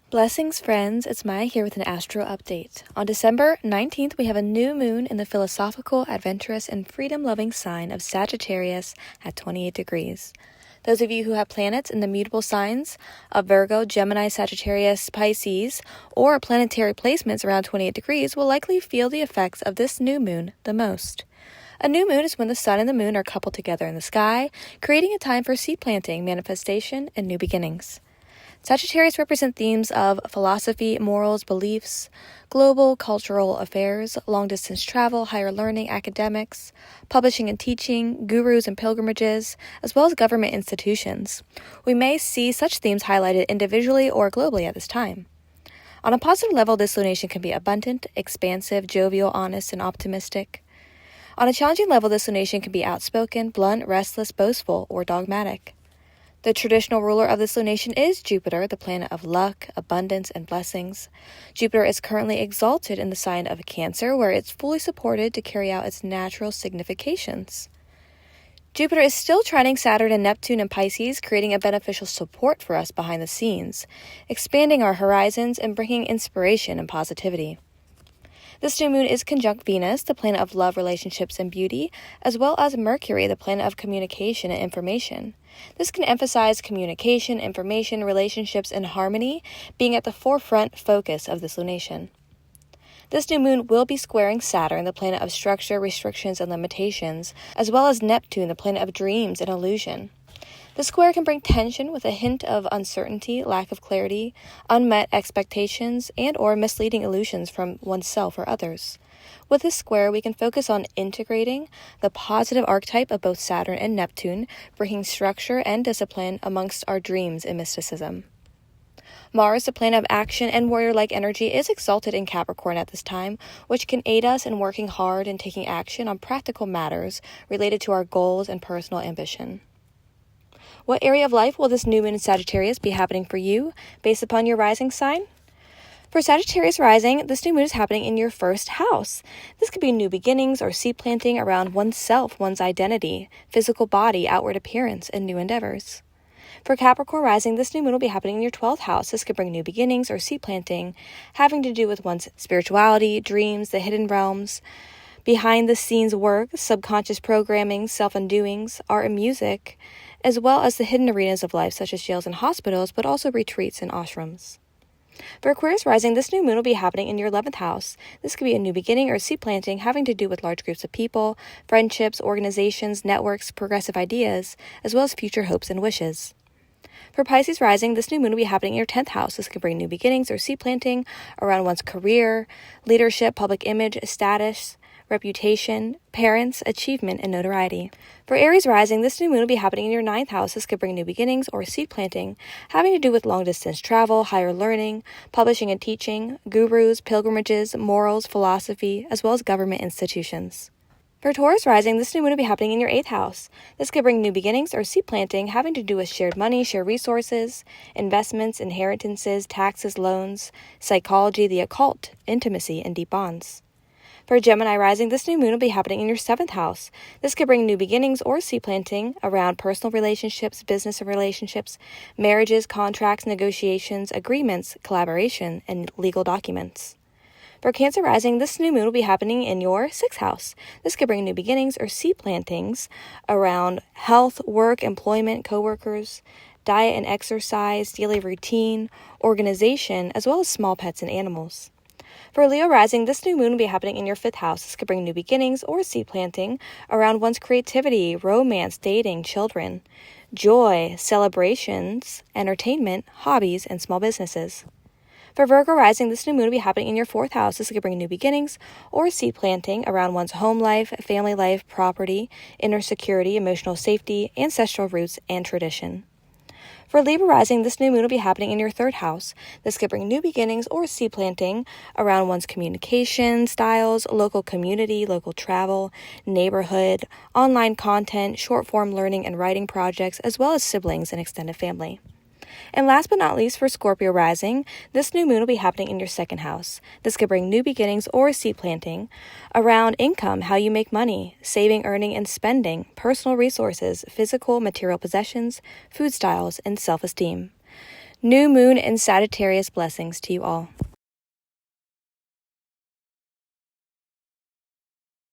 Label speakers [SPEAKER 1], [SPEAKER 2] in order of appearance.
[SPEAKER 1] Blessings, friends. It's Maia here with an astro update. On December 19th, we have a new moon in the philosophical, adventurous, and freedom-loving sign of Sagittarius at 28 degrees. Those of you who have planets in the mutable signs of Virgo, Gemini, Sagittarius, Pisces, or planetary placements around 28 degrees will likely feel the effects of this new moon the most. A new moon is when the sun and the moon are coupled together in the sky, creating a time for seed planting, manifestation, and new beginnings. Sagittarius represent themes of philosophy, morals, beliefs, global cultural affairs, long-distance travel, higher learning, academics, publishing and teaching, gurus and pilgrimages, as well as government institutions. We may see such themes highlighted individually or globally at this time. On a positive level, this lunation can be abundant, expansive, jovial, honest, and optimistic. On a challenging level, this lunation can be outspoken, blunt, restless, boastful, or dogmatic. The traditional ruler of this lunation is Jupiter, the planet of luck, abundance, and blessings. Jupiter is currently exalted in the sign of Cancer, where it's fully supported to carry out its natural significations. Jupiter is still trining Saturn and Neptune in Pisces, creating a beneficial support for us behind the scenes, expanding our horizons and bringing inspiration and positivity. This new moon is conjunct Venus, the planet of love, relationships, and beauty, as well as Mercury, the planet of communication and information. This can emphasize communication, information, relationships, and harmony being at the forefront focus of this lunation. This new moon will be squaring Saturn, the planet of structure, restrictions, and limitations, as well as Neptune, the planet of dreams and illusion. The square can bring tension with a hint of uncertainty, lack of clarity, unmet expectations, and/or misleading illusions from oneself or others. With this square, we can focus on integrating the positive archetype of both Saturn and Neptune, bringing structure and discipline amongst our dreams and mysticism. Mars, the planet of action and warrior-like energy, is exalted in Capricorn at this time, which can aid us in working hard and taking action on practical matters related to our goals and personal ambition. What area of life will this new moon in Sagittarius be happening for you, based upon your rising sign? For Sagittarius rising, this new moon is happening in your first house. This could be new beginnings or seed planting around oneself, one's identity, physical body, outward appearance, and new endeavors. For Capricorn rising, this new moon will be happening in your 12th house. This could bring new beginnings or seed planting, having to do with one's spirituality, dreams, the hidden realms, behind-the-scenes work, subconscious programming, self-undoings, art and music, as well as the hidden arenas of life such as jails and hospitals, but also retreats and ashrams. For Aquarius rising, this new moon will be happening in your 11th house. This could be a new beginning or seed planting having to do with large groups of people, friendships, organizations, networks, progressive ideas, as well as future hopes and wishes. For Pisces rising, this new moon will be happening in your 10th house. This could bring new beginnings or seed planting around one's career, leadership, public image, status, reputation, parents, achievement, and notoriety. For Aries rising, this new moon will be happening in your 9th house. This could bring new beginnings or seed planting, having to do with long-distance travel, higher learning, publishing and teaching, gurus, pilgrimages, morals, philosophy, as well as government institutions. For Taurus rising, this new moon will be happening in your 8th house. This could bring new beginnings or seed planting, having to do with shared money, shared resources, investments, inheritances, taxes, loans, psychology, the occult, intimacy, and deep bonds. For Gemini rising, this new moon will be happening in your 7th house. This could bring new beginnings or seed planting around personal relationships, business relationships, marriages, contracts, negotiations, agreements, collaboration, and legal documents. For Cancer rising, this new moon will be happening in your 6th house. This could bring new beginnings or seed plantings around health, work, employment, coworkers, diet and exercise, daily routine, organization, as well as small pets and animals. For Leo rising, this new moon will be happening in your 5th house. This could bring new beginnings or seed planting around one's creativity, romance, dating, children, joy, celebrations, entertainment, hobbies, and small businesses. For Virgo rising, this new moon will be happening in your 4th house. This could bring new beginnings or seed planting around one's home life, family life, property, inner security, emotional safety, ancestral roots, and tradition. For Libra rising, this new moon will be happening in your 3rd house. This could bring new beginnings or seed planting around one's communication styles, local community, local travel, neighborhood, online content, short-form learning and writing projects, as well as siblings and extended family. And last but not least, for Scorpio rising, this new moon will be happening in your 2nd house. This could bring new beginnings or seed planting around income, how you make money, saving, earning, and spending, personal resources, physical, material possessions, food styles, and self-esteem. New moon in Sagittarius blessings to you all.